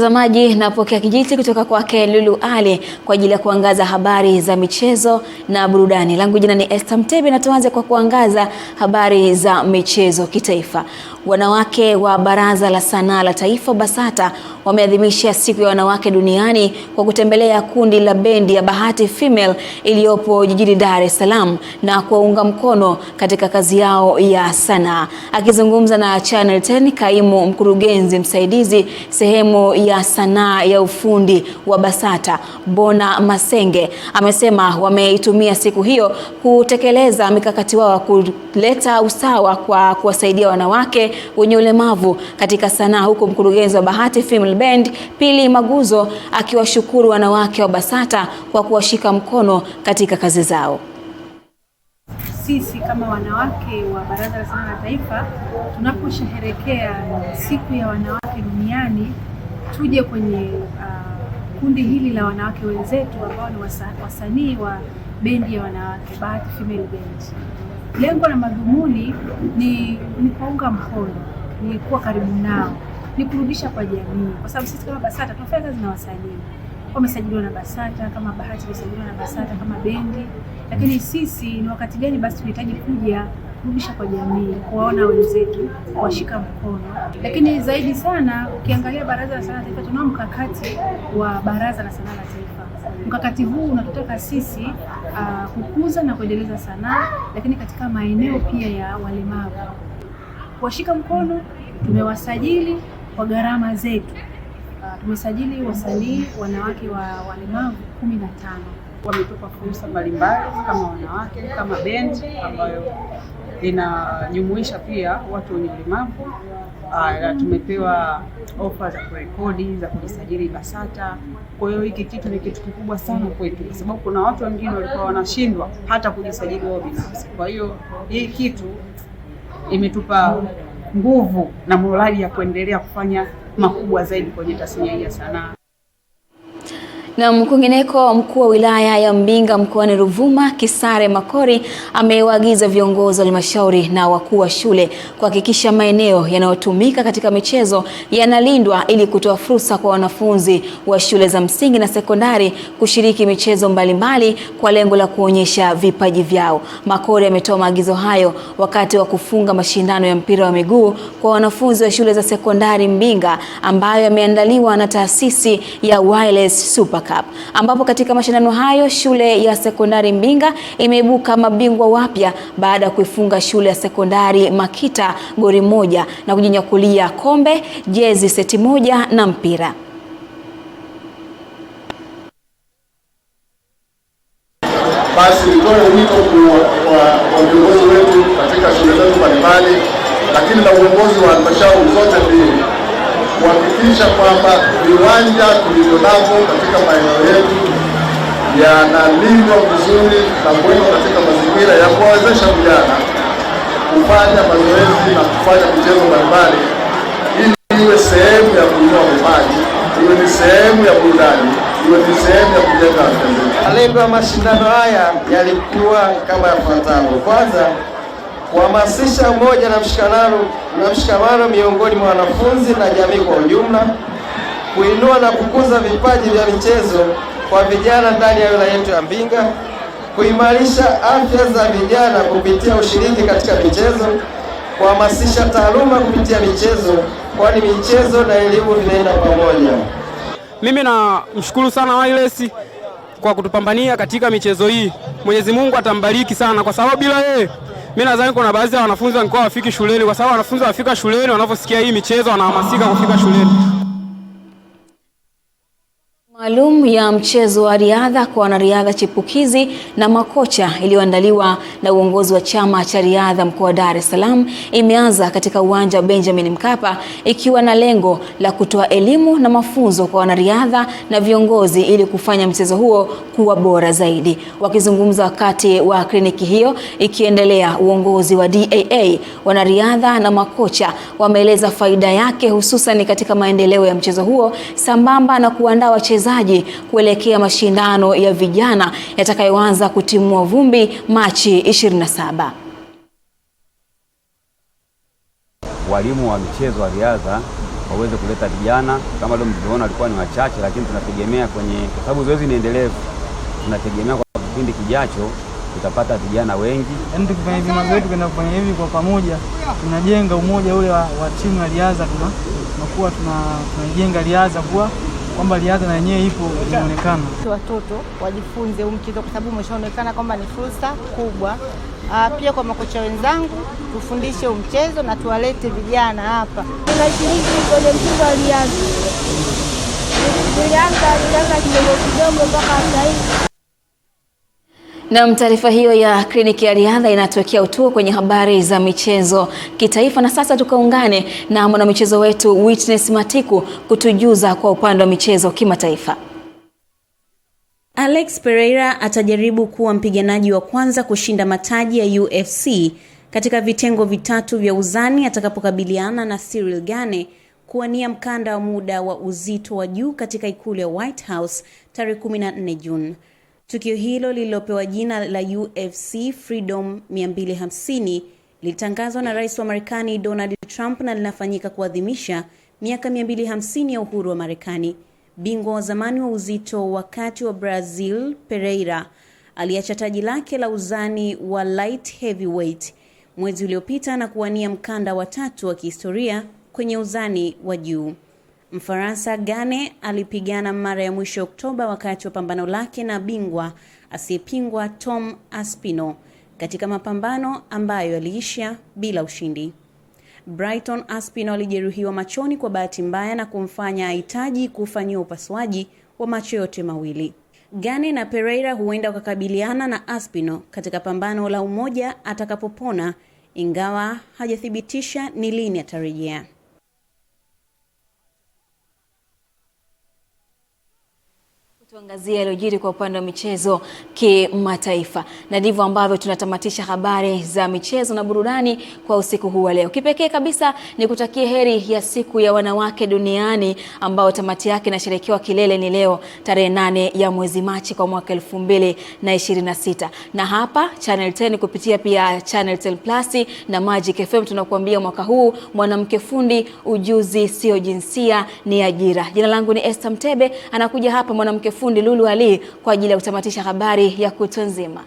Mtazamaji, napokea kijiti kutoka kwake Lulu Ali kwa ajili ya kuangaza habari za michezo na burudani. Langu jina ni Esther Mtebi na tuanze kwa kuangaza habari za michezo kitaifa. Wanawake wa Baraza la Sanaa la Taifa BASATA wameadhimisha siku ya wanawake duniani kwa kutembelea kundi la bendi ya Bahati Female iliyopo jijini Dar es Salaam na kuwaunga mkono katika kazi yao ya sanaa. Akizungumza na Channel 10, kaimu mkurugenzi msaidizi sehemu ya sanaa ya ufundi wa BASATA Bona Masenge amesema wameitumia siku hiyo kutekeleza mikakati wao kuleta usawa kwa kuwasaidia wanawake wenye ulemavu katika sanaa, huku mkurugenzi wa Bahati Female Band Pili Maguzo akiwashukuru wanawake wa BASATA kwa kuwashika mkono katika kazi zao. Sisi kama wanawake wa Baraza la Sanaa la Taifa tunaposherehekea siku ya wanawake duniani, tuje kwenye kundi hili la wanawake wenzetu ambao ni wasanii wa bendi ya wanawake Bahati Female Band. Lengo na madhumuni ni kuunga mkono, ni kuwa karibu nao, ni kurudisha kwa jamii, kwa sababu sisi kama BASATA tunafanya kazi na wasanii wamesajiliwa na BASATA, kama Bahati imesajiliwa na BASATA kama bendi, lakini sisi ni wakati gani basi tunahitaji kuja kurudisha kwa jamii, kuwaona wenzetu, kuwashika mkono. Lakini zaidi sana ukiangalia Baraza la Sanaa la Taifa tunao mkakati wa Baraza la Sanaa la Taifa. Mkakati huu unatutaka sisi kukuza na kuendeleza sanaa, lakini katika maeneo pia ya walemavu. Kuwashika mkono, tumewasajili kwa gharama zetu. Tumesajili wasanii wanawake wa walemavu 15. Wametupa fursa mbalimbali kama wanawake, kama bendi ambayo inajumuisha pia watu wenye ulemavu. Tumepewa ofa za kurekodi, za kujisajili BASATA. Kwa hiyo hiki kitu ni kitu kikubwa sana kwetu, kwa sababu kuna watu wengine walikuwa wanashindwa hata kujisajili wao binafsi. Kwa hiyo hii kitu imetupa nguvu na morali ya kuendelea kufanya makubwa zaidi kwenye tasnia hii ya sanaa. Na kwingineko, mkuu wa wilaya ya Mbinga mkoani Ruvuma Kisare Makori amewaagiza viongozi wa halmashauri na wakuu wa shule kuhakikisha maeneo yanayotumika katika michezo yanalindwa ili kutoa fursa kwa wanafunzi wa shule za msingi na sekondari kushiriki michezo mbalimbali kwa lengo la kuonyesha vipaji vyao. Makori ametoa maagizo hayo wakati wa kufunga mashindano ya mpira wa miguu kwa wanafunzi wa shule za sekondari Mbinga ambayo yameandaliwa na taasisi ya Wireless Super Cup, ambapo katika mashindano hayo shule ya sekondari Mbinga imeibuka mabingwa wapya baada ya kuifunga shule ya sekondari Makita goli 1 na kujinyakulia kombe, jezi seti 1 na mpira. Basi nitoe wito kwa viongozi wetu katika shule zetu mbalimbali, lakini na uongozi wa halmashauri zote mbili kuhakikisha kwamba viwanja tulivyonavyo katika maeneo yetu yanalindwa vizuri na kuwekwa katika mazingira ya kuwawezesha vijana kufanya mazoezi na kufanya michezo mbalimbali, ili iwe sehemu ya kuinua vipaji, iwe ni sehemu ya burudani, iwe ni sehemu ya kujenga afya nzuri. Malengo ya mashindano haya yalikuwa kama yafuatavyo. Kwanza, kuhamasisha umoja na mshikamano miongoni mwa wanafunzi na jamii kwa ujumla, kuinua na kukuza vipaji vya michezo kwa vijana ndani ya wilaya yetu ya Mbinga, kuimarisha afya za vijana kupitia ushiriki katika michezo, kuhamasisha taaluma kupitia michezo, kwani michezo na elimu vinaenda pamoja. Mimi namshukuru sana Wireless kwa kutupambania katika michezo hii. Mwenyezi Mungu atambariki sana, kwa sababu bila yeye mimi nadhani kuna baadhi ya wanafunzi wangekuwa wafiki shuleni, kwa sababu wanafunzi wafika shuleni wanaposikia hii michezo wanahamasika kufika shuleni. Maalum ya mchezo wa riadha kwa wanariadha chipukizi na makocha iliyoandaliwa na uongozi wa chama cha riadha mkoa wa Dar es Salaam imeanza katika uwanja wa Benjamin Mkapa, ikiwa na lengo la kutoa elimu na mafunzo kwa wanariadha na viongozi ili kufanya mchezo huo kuwa bora zaidi. Wakizungumza wakati wa kliniki hiyo ikiendelea, uongozi wa DAA, wanariadha na makocha wameeleza faida yake hususan katika maendeleo ya mchezo huo sambamba na kuandaa wachezaji kuelekea mashindano ya vijana yatakayoanza kutimua vumbi Machi 27. Walimu wa michezo wa riadha waweze kuleta vijana. Kama leo mlivyoona walikuwa ni wachache, lakini tunategemea kwa sababu zoezi ni endelevu, tunategemea kwa kipindi kijacho tutapata vijana wengi. Yaani tukifanya hivi mazoezi, kwenda kufanya hivi kwa pamoja, tunajenga umoja ule wa timu ya riadha, tunakuwa tunajenga riadha kwamba riadha na yenyewe ipo inaonekana. Watoto wajifunze mchezo kwa sababu umeshaonekana kwamba ni fursa kubwa. Pia kwa makocha wenzangu tufundishe mchezo na tuwalete vijana hapa. Tunashiriki kwenye mchezo wa riadha. Riadha kidogo mpaka sasa hivi. Na taarifa hiyo ya kliniki ya riadha inatuwekea utuo kwenye habari za michezo kitaifa, na sasa tukaungane na mwanamichezo wetu Witness Matiku kutujuza kwa upande wa michezo kimataifa. Alex Pereira atajaribu kuwa mpiganaji wa kwanza kushinda mataji ya UFC katika vitengo vitatu vya uzani atakapokabiliana na Cyril Gane kuwania mkanda wa muda wa uzito wa juu katika ikulu ya White House tarehe 14 Juni. Tukio hilo lililopewa jina la UFC Freedom 250 lilitangazwa na Rais wa Marekani Donald Trump na linafanyika kuadhimisha miaka 250 ya uhuru wa Marekani. Bingwa wa zamani wa uzito wa kati wa Brazil, Pereira aliacha taji lake la uzani wa light heavyweight mwezi uliopita na kuwania mkanda wa 3 wa kihistoria kwenye uzani wa juu. Mfaransa Gane alipigana mara ya mwisho Oktoba wakati wa pambano lake na bingwa asiyepingwa Tom Aspinall katika mapambano ambayo yaliisha bila ushindi. Brighton Aspinall alijeruhiwa machoni kwa bahati mbaya na kumfanya ahitaji kufanyiwa upasuaji wa macho yote mawili. Gane na Pereira huenda wakakabiliana na Aspinall katika pambano la umoja atakapopona, ingawa hajathibitisha ni lini atarejea. Tuangazia yaliyojiri kwa upande wa michezo kimataifa, na ndivyo ambavyo tunatamatisha habari za michezo na burudani kwa usiku huu wa leo. Kipekee kabisa ni kutakia heri ya siku ya wanawake duniani ambao tamati yake inasherekewa kilele ni leo tarehe 8 ya mwezi Machi kwa mwaka 2026. Na hapa Channel 10 kupitia pia Channel 10 Plus na Magic FM tunakuambia mwaka huu mwanamke fundi, ujuzi sio jinsia ni ajira. Jina langu ni Esther Mtebe, anakuja hapa mwanamke fundi Lulu Ali kwa ajili ya kutamatisha habari ya kutwa nzima.